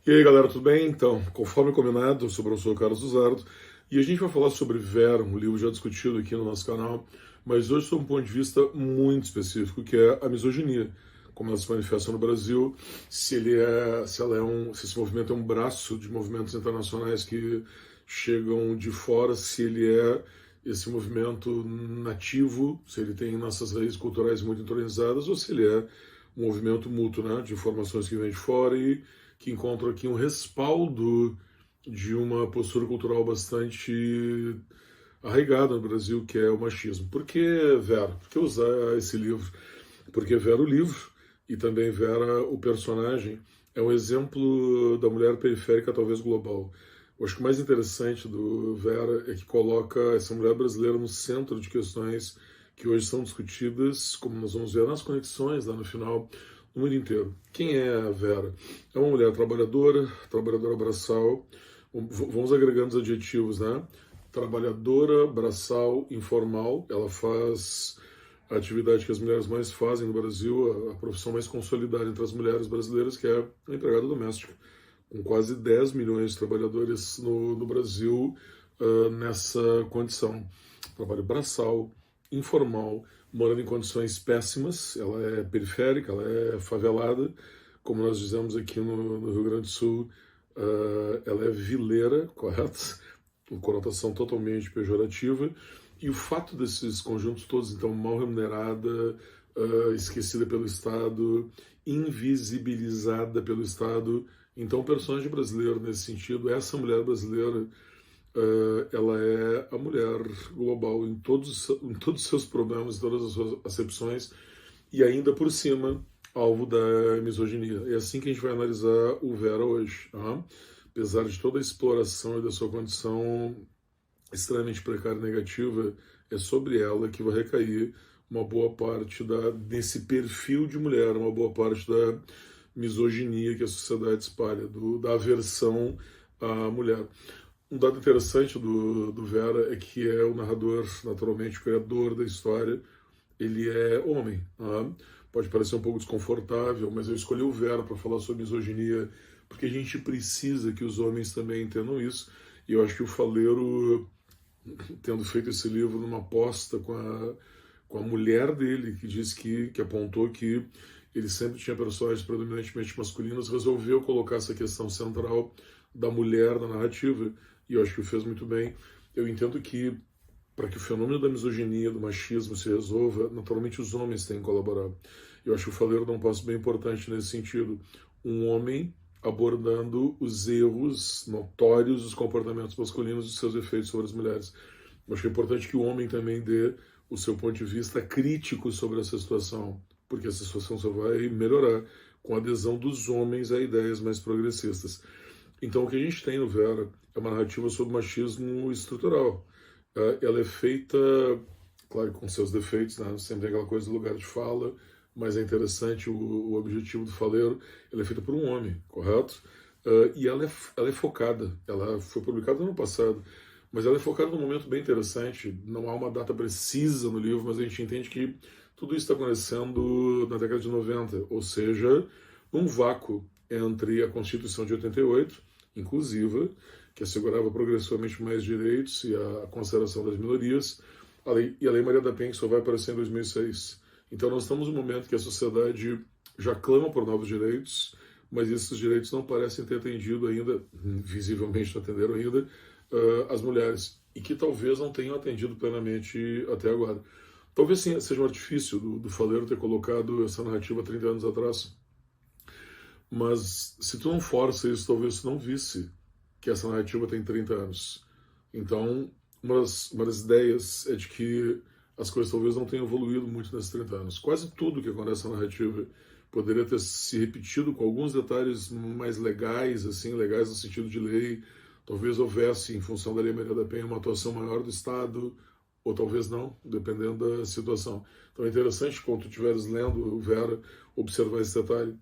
E aí galera, tudo bem? Então, conforme combinado, eu sou o professor Carlos Uzardo e a gente vai falar sobre Vera, um livro já discutido aqui no nosso canal, mas hoje sob um ponto de vista muito específico, que é a misoginia, como ela se manifesta no Brasil, se esse movimento é um braço de movimentos internacionais que chegam de fora, se ele é esse movimento nativo, se ele tem nossas raízes culturais muito entronizadas, ou se ele é um movimento mútuo, né, de informações que vêm de fora e que encontram aqui um respaldo de uma postura cultural bastante arraigada no Brasil, que é o machismo. Por que Vera? Por que usar esse livro? Porque Vera, o livro, e também Vera, o personagem, é um exemplo da mulher periférica, talvez global. Eu acho que o mais interessante do Vera é que coloca essa mulher brasileira no centro de questões que hoje são discutidas, como nós vamos ver nas conexões lá no final, no mundo inteiro. Quem é a Vera? É uma mulher trabalhadora, trabalhadora braçal, vamos agregando os adjetivos, né? Trabalhadora, braçal, informal, ela faz a atividade que as mulheres mais fazem no Brasil, a profissão mais consolidada entre as mulheres brasileiras, que é a empregada doméstica, com quase 10 milhões de trabalhadores no Brasil nessa condição. Trabalho braçal, informal, morando em condições péssimas, ela é periférica, ela é favelada, como nós dizemos aqui no Rio Grande do Sul, ela é vileira, correto? Com conotação totalmente pejorativa, e o fato desses conjuntos todos, então, mal remunerada, esquecida pelo Estado, invisibilizada pelo Estado, então o personagem brasileiro nesse sentido, essa mulher brasileira, ela é a mulher global em todos os seus problemas, em todas as suas acepções, e ainda por cima, alvo da misoginia. É assim que a gente vai analisar o Vera hoje. Tá? Apesar de toda a exploração e da sua condição extremamente precária e negativa, é sobre ela que vai recair uma boa parte desse perfil de mulher, uma boa parte da misoginia que a sociedade espalha, da aversão à mulher. Um dado interessante do Vera é que é o narrador, naturalmente, o criador da história, ele é homem. Tá? Pode parecer um pouco desconfortável, mas eu escolhi o Vera para falar sobre misoginia porque a gente precisa que os homens também entendam isso. E eu acho que o Faleiro, tendo feito esse livro numa aposta com a mulher dele, que disse que apontou que ele sempre tinha personagens predominantemente masculinos, resolveu colocar essa questão central da mulher na narrativa, e eu acho que o fez muito bem. Eu entendo que, para que o fenômeno da misoginia, do machismo se resolva, naturalmente os homens têm que colaborar. Eu acho que o Faleiro dá um passo bem importante nesse sentido. Um homem abordando os erros notórios dos comportamentos masculinos e os seus efeitos sobre as mulheres. Eu acho que é importante que o homem também dê o seu ponto de vista crítico sobre essa situação, porque essa situação só vai melhorar com a adesão dos homens a ideias mais progressistas. Então, o que a gente tem no Vera é uma narrativa sobre machismo estrutural. Ela é feita, claro, com seus defeitos, né? Sempre tem aquela coisa do lugar de fala, mas é interessante o objetivo do Faleiro. Ela é feita por um homem, correto? E ela é focada. Ela foi publicada no ano passado, mas ela é focada num momento bem interessante. Não há uma data precisa no livro, mas a gente entende que tudo isso está acontecendo na década de 90, ou seja, um vácuo entre a Constituição de 88, inclusiva, que assegurava progressivamente mais direitos e a consideração das minorias, e a Lei Maria da Penha, que só vai aparecer em 2006. Então nós estamos num momento que a sociedade já clama por novos direitos, mas esses direitos não parecem ter atendido ainda, visivelmente não atenderam ainda, as mulheres, e que talvez não tenham atendido plenamente até agora. Talvez sim, seja um artifício do Faleiro ter colocado essa narrativa 30 anos atrás, mas se tu não força isso, talvez tu não visse que essa narrativa tem 30 anos. Então, uma das ideias é de que as coisas talvez não tenham evoluído muito nesses 30 anos. Quase tudo que acontece na narrativa poderia ter se repetido com alguns detalhes mais legais, assim, legais no sentido de lei. Talvez houvesse, em função da Lei Maria da Penha, uma atuação maior do Estado, ou talvez não, dependendo da situação. Então é interessante, quando tu estiveres lendo o Vera, observar esse detalhe.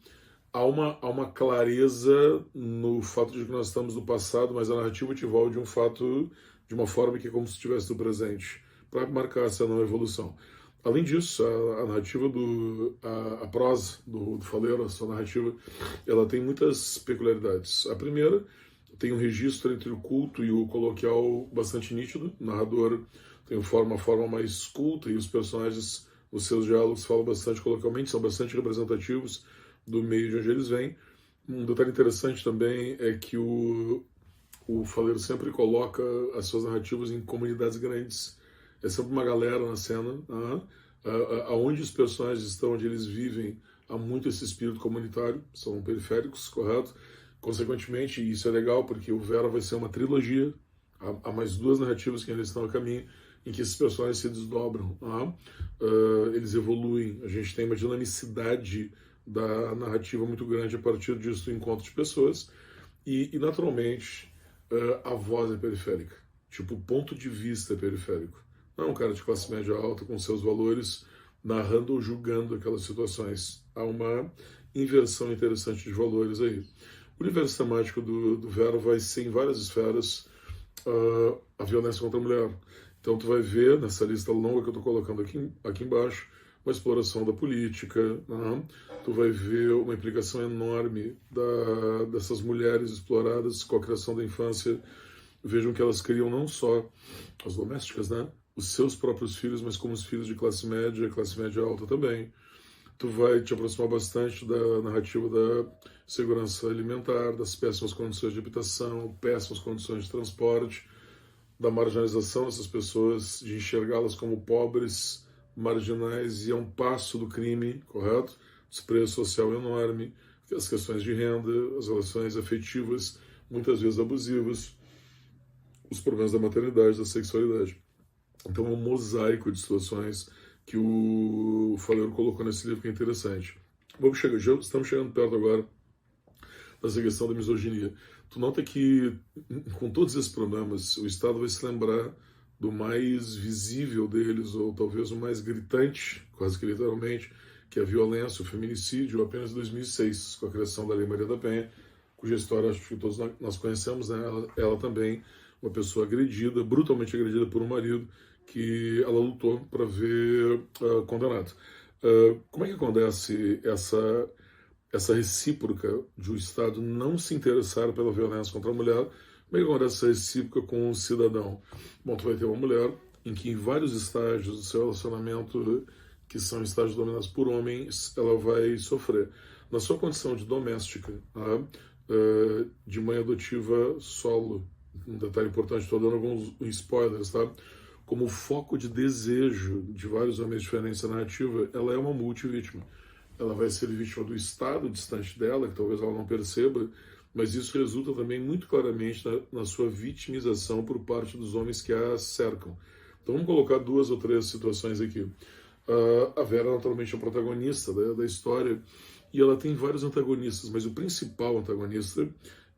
Há uma clareza no fato de que nós estamos no passado, mas a narrativa te envolve de um fato, de uma forma que é como se estivesse no presente, para marcar essa não evolução. Além disso, a narrativa a prosa do Faleiro, a sua narrativa, ela tem muitas peculiaridades. A primeira, tem um registro entre o culto e o coloquial bastante nítido. O narrador tem uma forma mais culta e os personagens, os seus diálogos falam bastante coloquialmente, são bastante representativos do meio de onde eles vêm. Um detalhe interessante também é que o Faleiro sempre coloca as suas narrativas em comunidades grandes. É sempre uma galera na cena, aonde os personagens estão, onde eles vivem, há muito esse espírito comunitário, são periféricos, correto? Consequentemente, isso é legal porque o Vera vai ser uma trilogia, há mais duas narrativas que ainda estão a caminho, em que esses personagens se desdobram, eles evoluem, a gente tem uma dinamicidade da narrativa muito grande a partir disso, do encontro de pessoas, e naturalmente, a voz é periférica, tipo, o ponto de vista é periférico. Não é um cara de classe média alta com seus valores narrando ou julgando aquelas situações. Há uma inversão interessante de valores aí. O universo temático do Vera vai ser em várias esferas a violência contra a mulher. Então tu vai ver nessa lista longa que eu estou colocando aqui embaixo uma exploração da política, tu vai ver uma implicação enorme dessas mulheres exploradas com a criação da infância. Vejam que elas criam não só as domésticas, os seus próprios filhos, mas como os filhos de classe média alta também. Tu vai te aproximar bastante da narrativa da segurança alimentar, das péssimas condições de habitação, péssimas condições de transporte, da marginalização dessas pessoas, de enxergá-las como pobres, marginais e a um passo do crime, correto? Desprezo social enorme, as questões de renda, as relações afetivas, muitas vezes abusivas, os problemas da maternidade, da sexualidade. Então é um mosaico de situações que o Faleiro colocou nesse livro que é interessante. Estamos chegando perto agora dessa questão da misoginia. Tu nota que, com todos esses problemas, o Estado vai se lembrar do mais visível deles, ou talvez o mais gritante, quase que literalmente, que é a violência, o feminicídio, apenas em 2006, com a criação da Lei Maria da Penha, cuja história acho que todos nós conhecemos, ela também, uma pessoa agredida, brutalmente agredida por um marido, que ela lutou para ver condenado. Como é que acontece essa recíproca de o Estado não se interessar pela violência contra a mulher? Como é que acontece essa recíproca com o cidadão? Bom, tu vai ter uma mulher em que em vários estágios do seu relacionamento, que são estágios dominados por homens, ela vai sofrer. Na sua condição de doméstica, de mãe adotiva solo, um detalhe importante, estou dando alguns spoilers, tá? Como foco de desejo de vários homens diferentes na narrativa, ela é uma multivítima. Ela vai ser vítima do Estado distante dela, que talvez ela não perceba, mas isso resulta também muito claramente na sua vitimização por parte dos homens que a cercam. Então vamos colocar duas ou três situações aqui. A Vera naturalmente é a protagonista da história, e ela tem vários antagonistas, mas o principal antagonista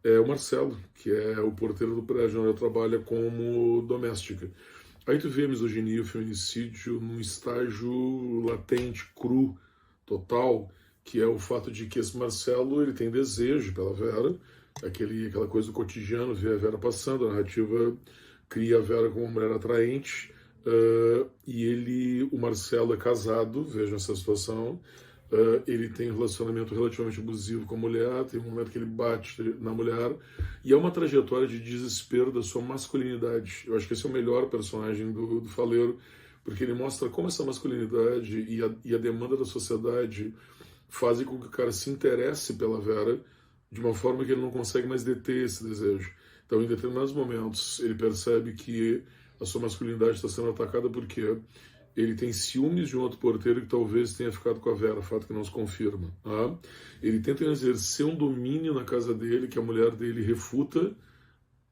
é o Marcelo, que é o porteiro do prédio onde ela trabalha como doméstica. Aí tu vê a misoginia, o feminicídio num estágio latente, cru, total, que é o fato de que esse Marcelo ele tem desejo pela Vera, aquela coisa do cotidiano, ver a Vera passando, a narrativa cria a Vera como uma mulher atraente, e o Marcelo é casado, vejam essa situação, ele tem um relacionamento relativamente abusivo com a mulher, tem um momento que ele bate na mulher, e é uma trajetória de desespero da sua masculinidade. Eu acho que esse é o melhor personagem do Faleiro, porque ele mostra como essa masculinidade e a demanda da sociedade fazem com que o cara se interesse pela Vera de uma forma que ele não consegue mais deter esse desejo. Então, em determinados momentos, ele percebe que a sua masculinidade está sendo atacada porque ele tem ciúmes de um outro porteiro que talvez tenha ficado com a Vera, fato que não se confirma. Ele tenta exercer um domínio na casa dele, que a mulher dele refuta,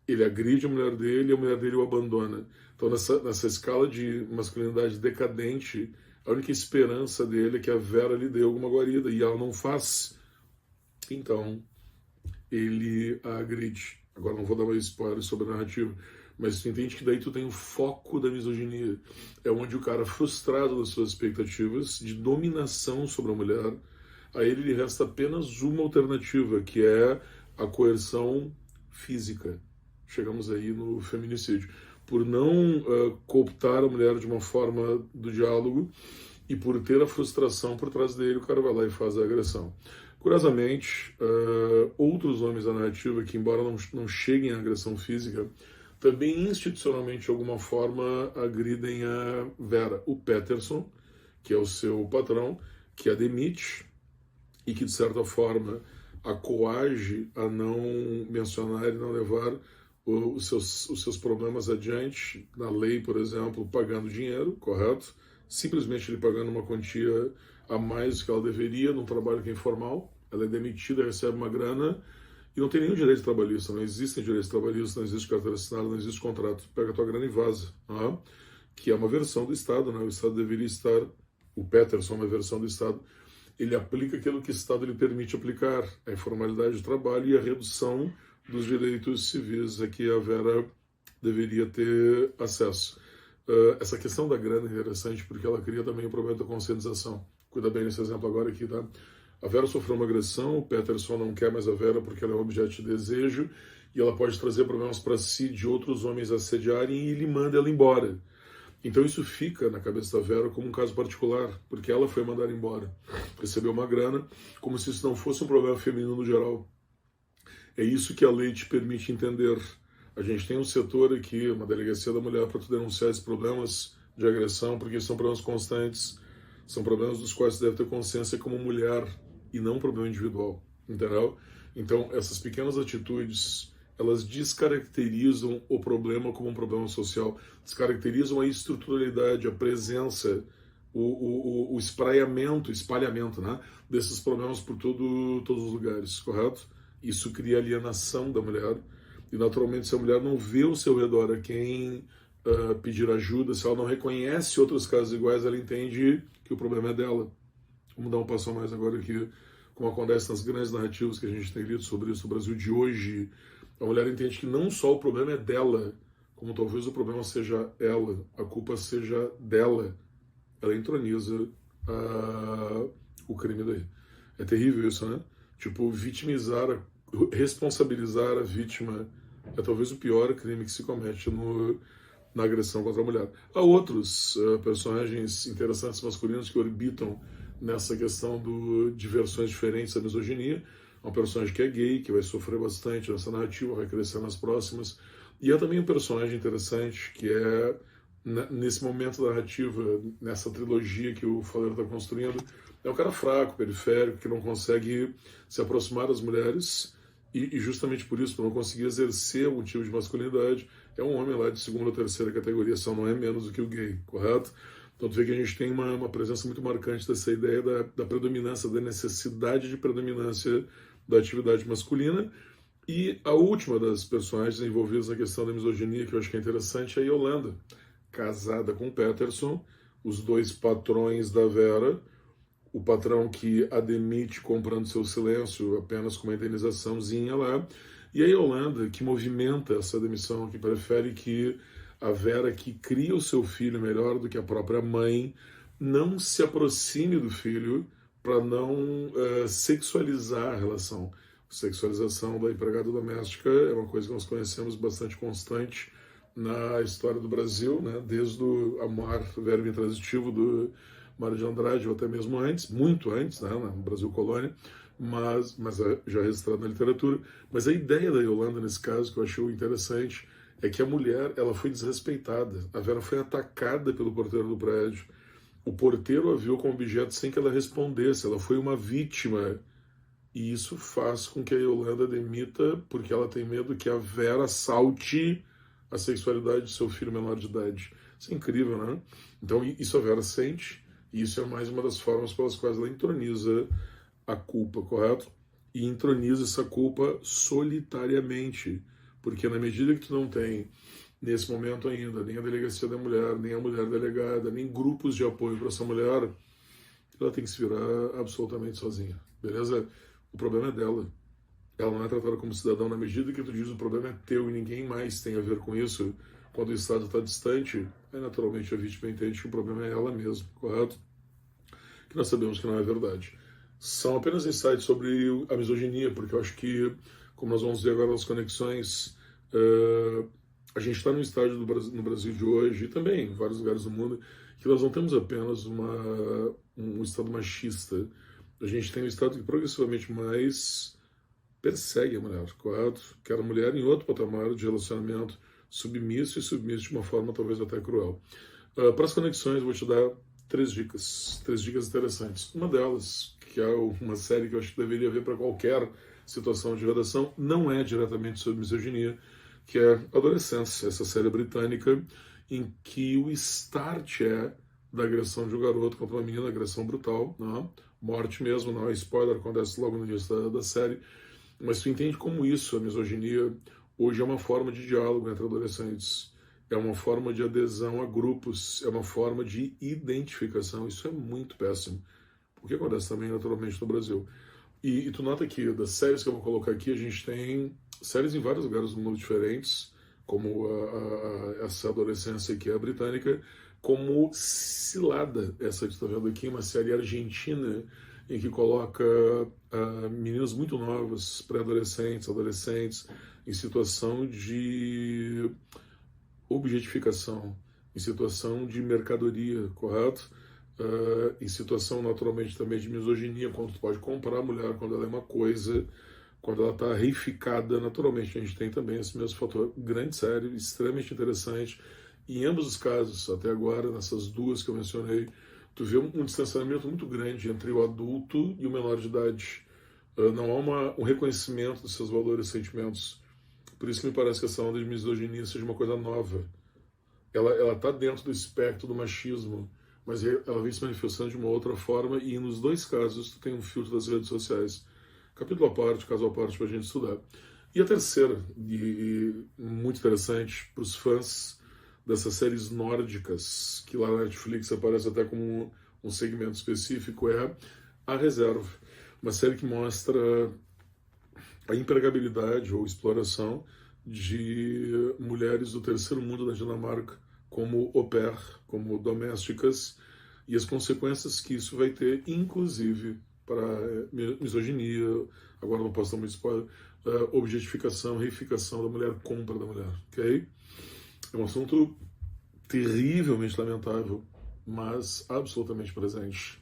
ele agride a mulher dele e a mulher dele o abandona. Então, nessa escala de masculinidade decadente, a única esperança dele é que a Vera lhe dê alguma guarida, e ela não faz. Então, ele a agride. Agora, não vou dar mais spoiler sobre a narrativa, mas tu entende que daí tu tem o foco da misoginia. É onde o cara, frustrado das suas expectativas de dominação sobre a mulher, a ele lhe resta apenas uma alternativa, que é a coerção física. Chegamos aí no feminicídio. por não cooptar a mulher de uma forma do diálogo e por ter a frustração por trás dele, o cara vai lá e faz a agressão. Curiosamente, outros homens da narrativa que, embora não cheguem à agressão física, também institucionalmente, de alguma forma, agridem a Vera. O Peterson, que é o seu patrão, que a demite e que, de certa forma, a coage a não mencionar e não levar os seus problemas adiante, na lei, por exemplo, pagando dinheiro, correto? Simplesmente ele pagando uma quantia a mais do que ela deveria num trabalho que é informal. Ela é demitida, recebe uma grana e não tem nenhum direito trabalhista, não existem direitos trabalhistas, não existe carteira assinada, não existe contrato. Pega a tua grana e vaza. Né? Que é uma versão do Estado, né? O Estado deveria estar, o Peterson é uma versão do Estado, ele aplica aquilo que o Estado lhe permite aplicar, a informalidade do trabalho e a redução dos direitos civis a que a Vera deveria ter acesso. Essa questão da grana é interessante porque ela cria também o problema da conscientização. Cuida bem nesse exemplo agora aqui, tá? A Vera sofreu uma agressão, o Peterson não quer mais a Vera porque ela é um objeto de desejo e ela pode trazer problemas para si de outros homens assediarem e ele manda ela embora. Então isso fica na cabeça da Vera como um caso particular, porque ela foi mandada embora, recebeu uma grana, como se isso não fosse um problema feminino no geral. É isso que a lei te permite entender. A gente tem um setor aqui, uma delegacia da mulher, para tu denunciar esses problemas de agressão, porque são problemas constantes, são problemas dos quais você deve ter consciência como mulher e não um problema individual, entendeu? Então, essas pequenas atitudes, elas descaracterizam o problema como um problema social, descaracterizam a estruturalidade, a presença, o espalhamento, né, desses problemas por todos os lugares, correto? Isso cria alienação da mulher e, naturalmente, se a mulher não vê ao seu redor a quem pedir ajuda, se ela não reconhece outros casos iguais, ela entende que o problema é dela. Vamos dar um passo a mais agora aqui, como acontece nas grandes narrativas que a gente tem lido sobre isso no Brasil de hoje. A mulher entende que não só o problema é dela, como talvez o problema seja ela, a culpa seja dela. Ela entroniza o crime daí. É terrível isso, né? Tipo, vitimizar, responsabilizar a vítima é talvez o pior crime que se comete na agressão contra a mulher. Há outros personagens interessantes masculinos que orbitam nessa questão de versões diferentes da misoginia. Há um personagem que é gay, que vai sofrer bastante nessa narrativa, vai crescer nas próximas. E há também um personagem interessante que é, nesse momento da narrativa, nessa trilogia que o Faleiro está construindo, é um cara fraco, periférico, que não consegue se aproximar das mulheres e justamente por isso, por não conseguir exercer algum tipo de masculinidade, é um homem lá de segunda ou terceira categoria, só não é menos do que o gay, correto? Então tu vê que a gente tem uma presença muito marcante dessa ideia da predominância, da necessidade de predominância da atividade masculina. E a última das personagens envolvidas na questão da misoginia, que eu acho que é interessante, é a Yolanda, casada com Peterson, os dois patrões da Vera, o patrão que a demite comprando seu silêncio apenas com uma indenizaçãozinha lá, e a Yolanda que movimenta essa demissão, que prefere que a Vera, que cria o seu filho melhor do que a própria mãe, não se aproxime do filho para não sexualizar a relação. A sexualização da empregada doméstica é uma coisa que nós conhecemos bastante constante na história do Brasil, né? Desde o amar, verbo intransitivo do Mário de Andrade, ou até mesmo antes, muito antes, né? No Brasil colônia, mas já registrado na literatura. Mas a ideia da Yolanda, nesse caso, que eu achei interessante, é que a mulher, ela foi desrespeitada. A Vera foi atacada pelo porteiro do prédio. O porteiro a viu como objeto sem que ela respondesse. Ela foi uma vítima. E isso faz com que a Yolanda demita, porque ela tem medo que a Vera salte a sexualidade de seu filho menor de idade. Isso é incrível, né? Então, isso a Vera sente, e isso é mais uma das formas pelas quais ela entroniza a culpa, correto? E entroniza essa culpa solitariamente. Porque na medida que tu não tem, nesse momento ainda, nem a delegacia da mulher, nem a mulher delegada, nem grupos de apoio para essa mulher, ela tem que se virar absolutamente sozinha, beleza? O problema é dela. Ela não é tratada como cidadão na medida que tu diz o problema é teu e ninguém mais tem a ver com isso. Quando o Estado está distante, aí naturalmente a vítima entende que o problema é ela mesma, correto? Que nós sabemos que não é verdade. São apenas insights sobre a misoginia, porque eu acho que, como nós vamos ver agora nas conexões, a gente está num estágio no Brasil de hoje, e também em vários lugares do mundo, que nós não temos apenas um Estado machista. A gente tem um Estado que progressivamente mais persegue a mulher, correto? Quer a mulher em outro patamar de relacionamento submisso e submisso de uma forma talvez até cruel. Para as conexões, eu vou te dar três dicas interessantes. Uma delas, que é uma série que eu acho que deveria ver para qualquer situação de redação, não é diretamente sobre misoginia, que é Adolescência, essa série britânica em que o start é da agressão de um garoto contra uma menina, agressão brutal, não? Morte mesmo, não é spoiler, acontece logo no início da série, mas tu entende como isso, a misoginia, hoje é uma forma de diálogo entre adolescentes, é uma forma de adesão a grupos, é uma forma de identificação, isso é muito péssimo, porque acontece também naturalmente no Brasil. E tu nota que das séries que eu vou colocar aqui, a gente tem séries em vários lugares do mundo diferentes, como essa Adolescência que é a britânica, como Cilada, essa que tu está vendo aqui, uma série argentina, em que coloca meninas muito novas, pré-adolescentes, adolescentes, em situação de objetificação, em situação de mercadoria, correto? Em situação naturalmente também de misoginia, quando tu pode comprar a mulher quando ela é uma coisa, quando ela está reificada, naturalmente a gente tem também esse mesmo fator. Grande série, extremamente interessante. E em ambos os casos, até agora, nessas duas que eu mencionei, tu vê um distanciamento muito grande entre o adulto e o menor de idade. Não há um reconhecimento dos seus valores e sentimentos. Por isso que me parece que essa onda de misoginia seja uma coisa nova. Ela está dentro do espectro do machismo, mas ela vem se manifestando de uma outra forma, e nos dois casos tu tem um filtro das redes sociais. Capítulo à parte, caso à parte, para a gente estudar. E a terceira, e muito interessante para os fãs dessas séries nórdicas, que lá na Netflix aparece até como um segmento específico, é A Reserva. Uma série que mostra a empregabilidade ou exploração de mulheres do terceiro mundo da Dinamarca como au pair, como domésticas, e as consequências que isso vai ter, inclusive para misoginia, agora não posso dar muito spoiler, objetificação, reificação da mulher, compra da mulher, ok? É um assunto terrivelmente lamentável, mas absolutamente presente.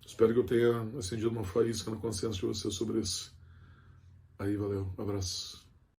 Espero que eu tenha acendido uma faísca na consciência de você sobre isso. Aí, valeu, abraço.